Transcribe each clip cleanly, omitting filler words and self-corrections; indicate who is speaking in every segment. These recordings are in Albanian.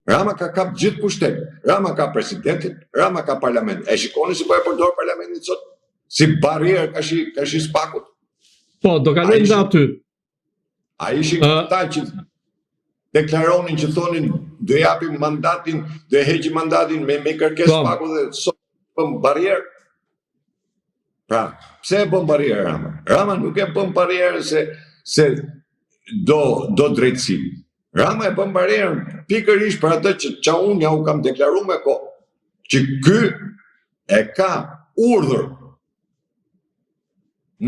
Speaker 1: Rama ka kap gjithë pushtet. Rama ka presidentin, Rama ka parlament. E shikoni si po e përdor parlamentin sot? Si barrierë ka shi spakut.
Speaker 2: Po, do kalojmë nga aty.
Speaker 1: A ishin këta që deklaronin që thonin do japim mandatin, do e heqim mandatin me kërkesë spaku dhe sot bëm barrierë. Pra, pse e bën barrierë Rama? Rama nuk e bën barrierë se do drejtësi. Rama e bën barrierën pikërisht për atë që unë ja u kam deklaruar me kohë, që ky e ka urdhër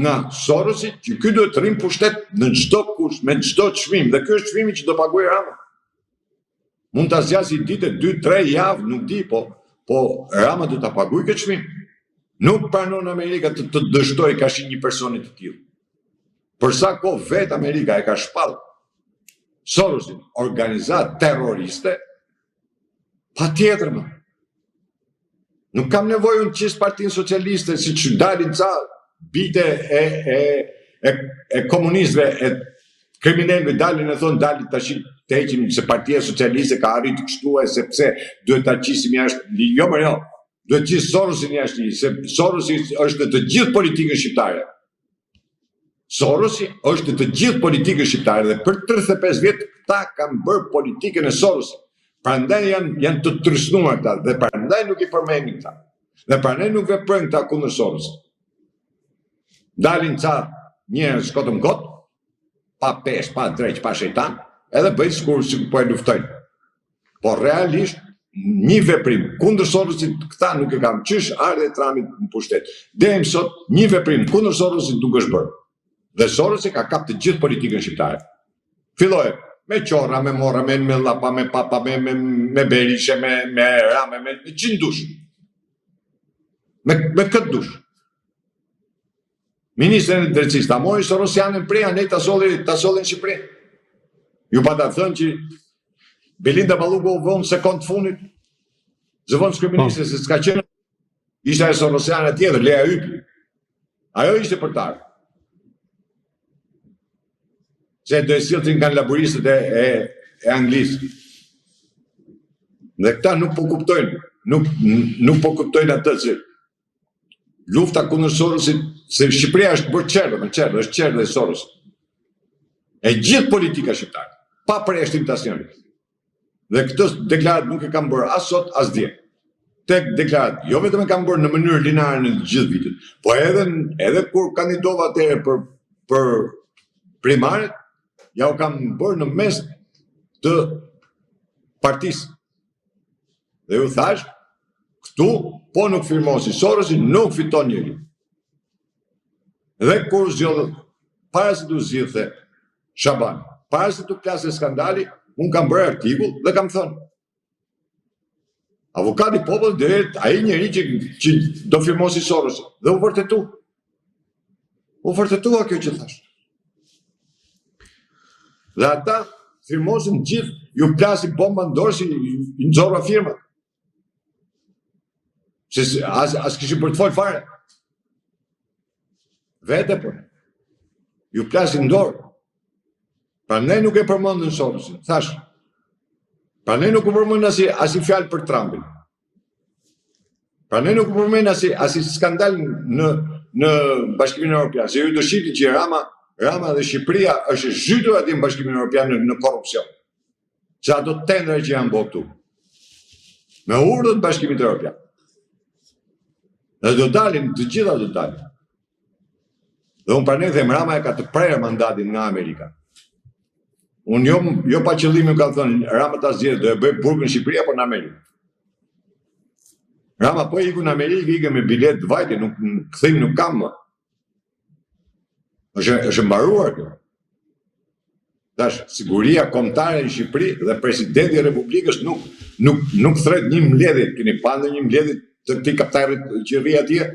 Speaker 1: nga Sorosi që ky duhet të rrim pushtet në çdo kusht, me çdo çmim, dhe ky është çmimi që do paguaj Rama. Mund ta zgjasë ditë 2-3 javë, nuk di, po Rama do ta paguaj këtë çmim. Nuk pranon Amerika të dështoj kashin një personi të tillë. Për sa kohë vetë Amerika e ka shpallë Sorosin, organizat terroriste, pa tjetër më. Nuk kam nevojë unë qisë Partinë Socialiste, si që dalin ca bite e komunistëve, e kriminelve dalin e thonë dalin të ashtë të heqim se Partia Socialiste ka arritë kështu e sepse duhet të qisim jashtë, jo më jo, duhet qisë Sorosin jashtë, se Sorosi është të gjithë politikën shqiptare. Sorosi është të gjithë politikën shqiptare dhe për 35 vjetë këta kanë bërë politikën e Sorosit. Prandaj janë të trysnuar këta dhe prandaj nuk i përmendin këta. Dhe prandaj nuk veprojnë këta kundër Sorosit. Dalin ca njerëz kotëm kot, pa pesh, pa dreq, pa shejtan, edhe bëjnë sikur po e luftojnë. Por realisht një veprim kundër Sorosit këta nuk e kanë. Qysh ardhe Tramit në pushtet. Deri sot një veprim kundër Sorosit nuk është bërë. Dhe Sorosi ka kap të gjithë politikën shqiptare. Filloi me Qorra, me Morra, me Llapa, me Papa, me Berisha, me Rame, me çin dush. Me këtë dush. Ministrin e drejtësisë ta mori Sorosianën prej anej ta sollin në Shqipëri. Ju pa ta thënë që Belinda Balluku u vënë sekond fundit. Zëvon kryeministri se s'ka qenë. Ishte e Sorosiana tjetër, Lea Ypi. Ajo ishte përtar. Se do e silltin kanë laboristët e Anglisë. Dhe këta nuk po kuptojnë, nuk po kuptojnë atë që lufta kundër Sorosit, se Shqipëria është bërë qerdë, është qerdë e Sorosit. E gjithë politika shqiptare, pa përjashtimtacion. Dhe këtë deklarat nuk e kam bërë as sot, as dje. Tek deklarat, jo vetëm e kam bërë në mënyrë lineare në gjithë vitin, po edhe kur kandidova atëherë për primaret, ja u kam bërë në mes të partisë. Dhe ju thash, këtu, po nuk firmosi Sorosi, nuk fiton njëri. Dhe kur zgjodhët, para se të zgjidhte Shaban, para se të plasë skandali, unë kam bërë artikull dhe kam thënë. Avokati popull dhe ai njeri që do firmosi Sorosi. Dhe u vërtetu. U vërtetua kjo që thash. Dhe ata firmosin gjithë, ju plasin bomba në dorë si i nxorra firmat. Se as kishin për të folë fare. Vete për. Ju plasin në dorë. Pra ne nuk e përmendën Sorosin, thash. Pra ne nuk u përmendën as i fjalë për Trumpin. Pra ne nuk u përmendën as i skandal në Bashkimin Evropian. Se ju do shihni që Rama dhe Shqipëria është zhytur aty në Bashkimin Evropian në korrupsion. Që ato tendra që janë bërë këtu. Me urdhën të Bashkimit Evropian. Dhe do dalin, të gjitha do dalin. Dhe unë pranej them Rama e ka të prerë mandatin nga Amerika. Unë jo pa qëllimin ka thënë Rama ta zgjedhë, do e bëj burgun në Shqipëri apo në Amerikë. Rama po iku në Amerikë, ike me bilet vajte, këthim nuk kam më. është mbaruar kjo. Tash, siguria kombëtare në Shqipëri dhe presidenti i Republikës nuk thret një mbledhje, keni parë një mbledhje të këtij kapitarit që rri atje,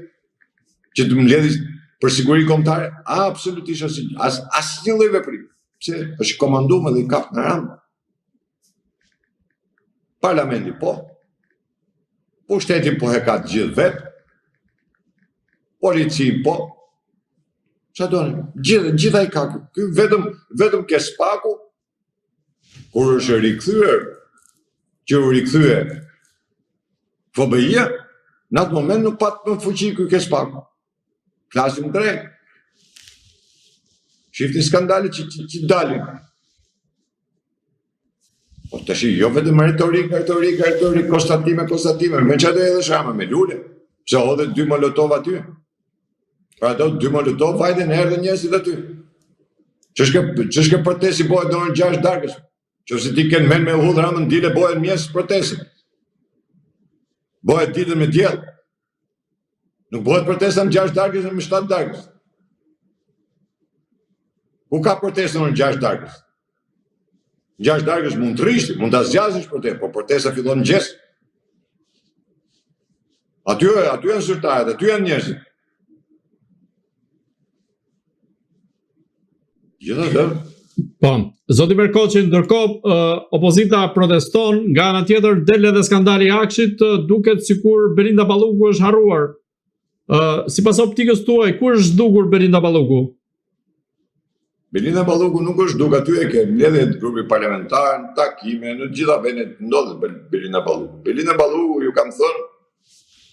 Speaker 1: që të mbledhis për siguri kombëtare? Absolutisht asnjë lloj veprimi. Pse është komanduar dhe i kap në ram. Parlamenti po. Pushtetin po e ka të gjithë vetë. Polici po. Qa doni? Gjitha i ka. Vetëm ke spaku, kur është rikthyer që u rikthye FBI-ja, në atë moment nuk pat më fuqi ky ke Spaku. Flasim drejt. Shifni skandalet që dalin. Po tash jo vetëm retorik, konstatime, me çfarë do edhe Shama me lule. Pse hodhe 2 molotov aty? Pra ato 2 molotov vajten erdhën njerëzit aty. Ç'është protesti bëhet në orën 6 darkës. Nëse ti ken mend me udhë Ramën dile bëhet mjes protesti. Bëhet ditën me diell. Nuk bëhet protesta në 6 darkës në 7 darkës. Ku ka protesta në 6 darkës? 6 darkës mund të rishti, mund të zgjasësh protestë, po protesta fillon në gjes. Aty janë zyrtarët, aty janë njerëzit. Gjithashtu.
Speaker 2: Po, zoti Berkoçi, ndërkohë opozita proteston, nga ana tjetër del edhe skandali i Akshit, duket sikur Belinda Balluku është harruar. Sipas optikës tuaj, ku është zhdukur Belinda Balluku?
Speaker 1: Belinda Balluku nuk është duk aty, e ke mbledhjet grupi parlamentar, në takime, në gjitha vendet ndodhet Belinda Balluku. Belinda Balluku, ju kam thënë,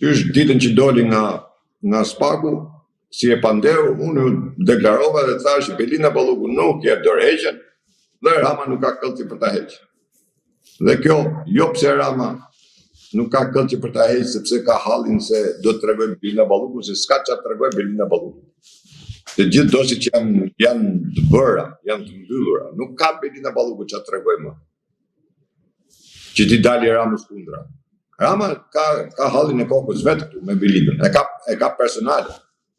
Speaker 1: është ditën që doli nga Spaku, si e pandeu, unë deklarova dhe thash që Belinda Balluku nuk jep dorëheqjen dhe Rama nuk ka këllëci për ta heqë. Dhe kjo, jo pse Rama nuk ka këllëci për ta heqë, sepse ka hallin se do të tregoj Belinda Balluku, se s'ka që të tregoj Belinda Balluku. Të gjithë dosit që janë të bëra, janë të mbyllura, nuk ka Belinda Balluku që të tregoj më. Që ti dali Ramës kundra. Rama ka hallin e kokës vetë këtu me Belindën, e ka personale.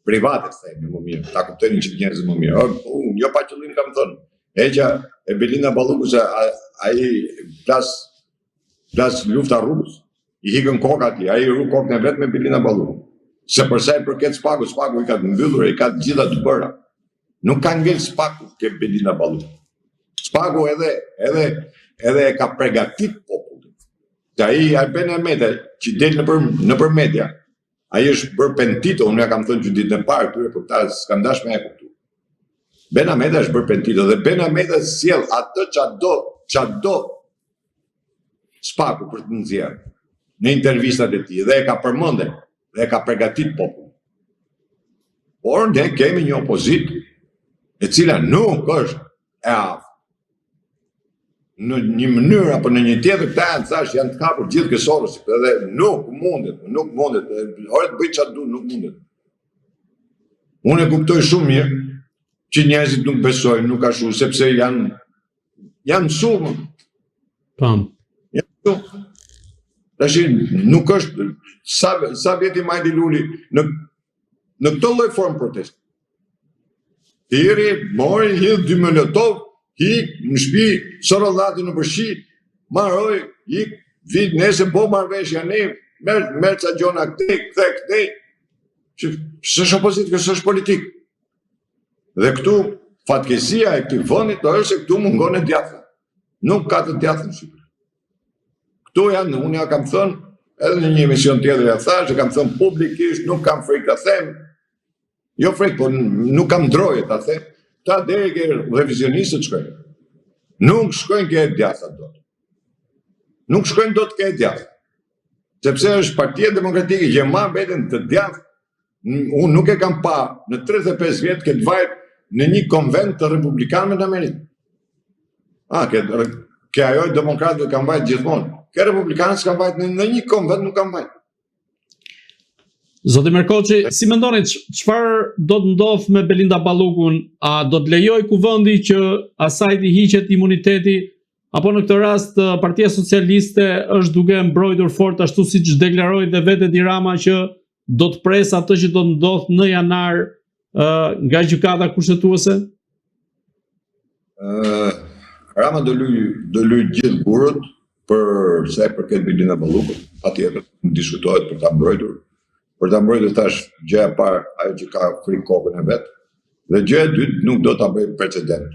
Speaker 1: Private, thejmë, më mirë, ta kuptojnë që të njerëzit më mirë. Unë, jo pa qëllim kam thënë, heqja e Belinda Balluku se ai plas lufta rrugës, i hikën kokë atij, ai ru kokën e vet me Belinda Balluku. Se përsa i përket Spaku i ka të mbyllur, i ka të gjitha të bëra. Nuk ka ngel Spaku ke Belinda Balluku. Spaku edhe e ka përgatit popullin. Se ai Ben Ameta që del nëpër media, ai është bërë pentito, unë ja kam thënë që ditën e parë këtyre për ta s'kam dashur me e kuptu. Ben Ameta është bërë pentito dhe Ben Ameta sjell atë çado Spaku për të nxjerrë në intervistat e tij dhe e ka përmendë dhe e ka përgatit popullin. Por ne kemi një opozitë e cila nuk është e aftë. Në një mënyrë apo në një tjetër këta janë thash janë të kapur gjithë kësorës edhe nuk mundet, ore të bëj çfarë duan, nuk mundet. Unë e kuptoj shumë mirë që njerëzit nuk besojnë, nuk ashtu, sepse janë shumë.
Speaker 2: Pam.
Speaker 1: Janë shumë. Tash nuk është sa vjeti Majdi Luli në këtë lloj formë protesti. Thiri mori hidh 2 molotov, hik në shtëpi, sorrollati në përshi, marroj, hik, vit nesër po marrveshja ne, merr ca gjona këtej. S'është opozitë, kjo s'është politikë. Dhe këtu fatkeqësia e këtij vendi është se këtu mungon e djathta. Nuk ka të djathtë në Shqipëri. Këtu janë, unë ja kam thënë, edhe në një emision tjetër ja thash, e kam thënë publikisht, nuk kam frikë ta them. Jo frikë, por nuk kam droje ta them. Ta deri ke revizionistët shkojnë. Nuk shkojnë ke djathta dot. Nuk shkojnë dot ke djathta. Sepse është Partia Demokratike që ma veten të djathtë. Unë nuk e kam pa në 35 vjet këtë vajt në një konvent të republikanëve në Amerikë. Ke ajo demokratët kanë vajt gjithmonë. Ke republikanët s'kan vajt në një konvent, nuk kanë vajt.
Speaker 2: Zoti Berkoçi, si mendoni çfarë do të ndodh me Belinda Ballukun? A do të lejoj kuvendi që asaj të hiqet imuniteti, apo në këtë rast Partia Socialiste është duke mbrojtur fort ashtu siç deklaroi dhe vetë Edi Rama që do të pres atë që do të ndodh në janar nga gjykata kushtetuese?
Speaker 1: Rama do luaj gjithë burrët për sa i përket Belinda Ballukut, patjetër diskutohet për ta mbrojtur. Për ta mbrojtur tash gjëja e parë, ajo që ka frikë kokën e vet, dhe gjëja e dytë nuk do ta bëj precedent.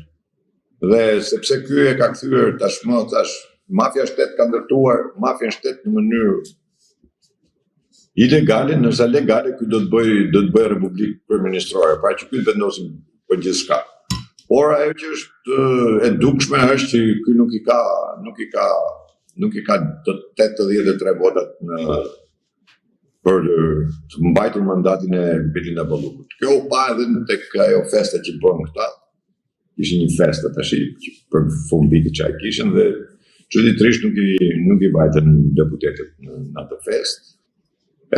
Speaker 1: Dhe sepse ky e ka kthyer tashmë thash, mafia shtet ka ndërtuar mafia shtet në mënyrë ilegale, nëse legale ky do të bëj republikë kryeministrore, pra që ky vendosin për gjithçka. Por ajo që është e dukshme është që ky nuk i ka nuk i ka të 83 votat për të mbajtur mandatin e Belinda Ballukut. Kjo u pa edhe tek ajo festa që bën këta. Ishin një festë tash që për fund vitit që kishin dhe çuditërisht nuk i vajtën deputetët në atë festë.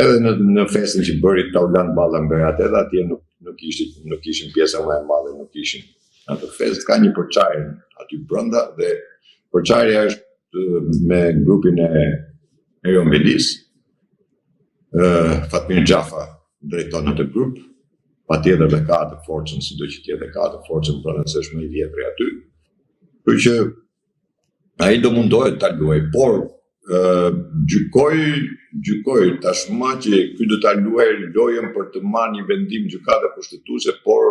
Speaker 1: Edhe në festën që bëri Taulan Balla Mberat, edhe atje nuk ishin pjesa më e madhe, nuk ishin në atë festë. Ka një përçarje aty brenda dhe përçarja është me grupin e Erion Melis. Fatmir Xhafa drejton atë grup, patjetër dhe ka atë forcën, sido që tjetë ka atë forcën brenda se është më i vjetri aty. Kështu që ai do mundohet ta luajë, por gjykoj tashmë që ky do ta luajë lojën për të marrë një vendim gjykata kushtetuese, por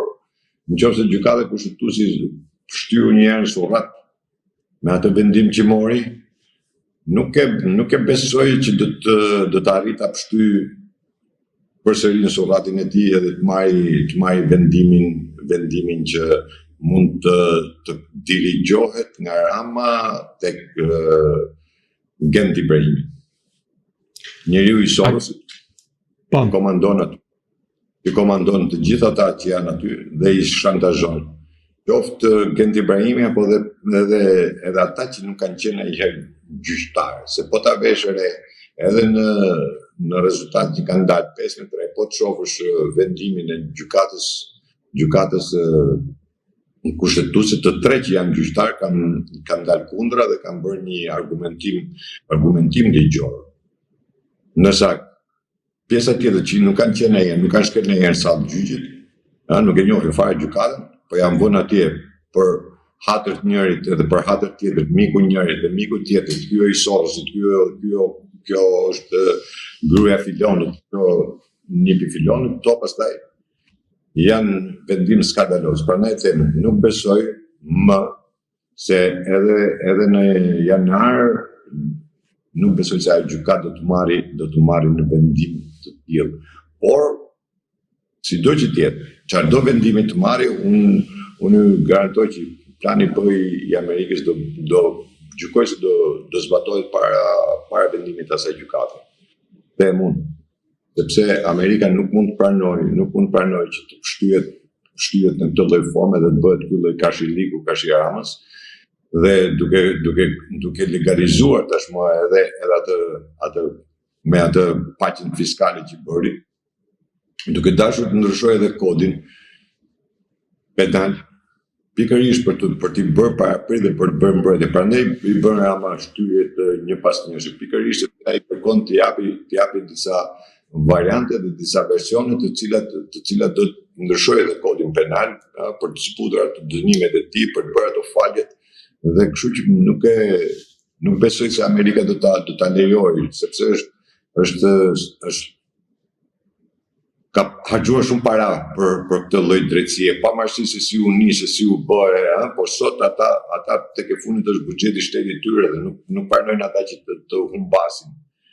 Speaker 1: nëse gjykata kushtetuese shtyru një herë surrat me atë vendim që mori, nuk e besoj që do të arrit ta pshty përsëri në surratin e tij edhe të marrë vendimin që mund të dirigjohet nga Rama tek Gent Ibrahimi. Njeriu i Sorosit komandon aty. I komandon të gjithë ata që janë aty dhe i shantazhon. Qoftë Gent Ibrahimi apo edhe ata që nuk kanë qenë ndonjëherë gjyqtarë, se po ta vesh re edhe në rezultat që kanë dalë 5-3, po të shohësh vendimin e gjykatës kushtetuese të tre që janë gjyqtarë kanë dalë kundra dhe kanë bërë një argumentim ligjor. Nësa pjesa tjetër që nuk kanë qenë ndonjëherë, nuk kanë shkel ndonjëherë sallë gjyqit, nuk e njohin fare gjykatën, po janë vënë atje për hatër të njërit edhe për hatër tjetër, miku njërit dhe miku tjetër, kjo i Sorosit, kjo është gruaja Filonit, kjo nipi Filonit, to pastaj janë vendim skandaloz. Prandaj them, nuk besoj më se edhe në janar nuk besoj se ai gjykat do të marrë në vendim të tillë. Por sido që tjetë, çfarëdo vendimi të marrë, unë garantoj që plani i Amerikës do gjykoj se do zbatohet para vendimit të asaj gjykate. Dhe sepse Amerika nuk mund të pranojë që të pshtyhet në këtë lloj forme dhe të bëhet ky lloj kashiliku, kashiramës, dhe duke legalizuar tashmë edhe atë me atë paqen fiskale që bëri, duke dashur të ndryshojë edhe kodin penal, pikërisht për t'i bërë paraprit dhe për të bërë mbrojtje. Prandaj i bën Rama shtyjet një pas njëse, pikërisht se ai kërkon të japi disa variante dhe disa versione të cilat do të ndryshojë edhe kodin penal për të zbutur ato dënimet e tij, për të bërë ato faljet, dhe kështu që nuk besoj se Amerika do ta lejojë, sepse është ka harxuar shumë para për këtë lloj drejtësie, pavarësisht se si u nisë, si u bëre, por sot ata tek e fundit është buxheti i shtetit tyre dhe nuk pranojnë ata që të humbasin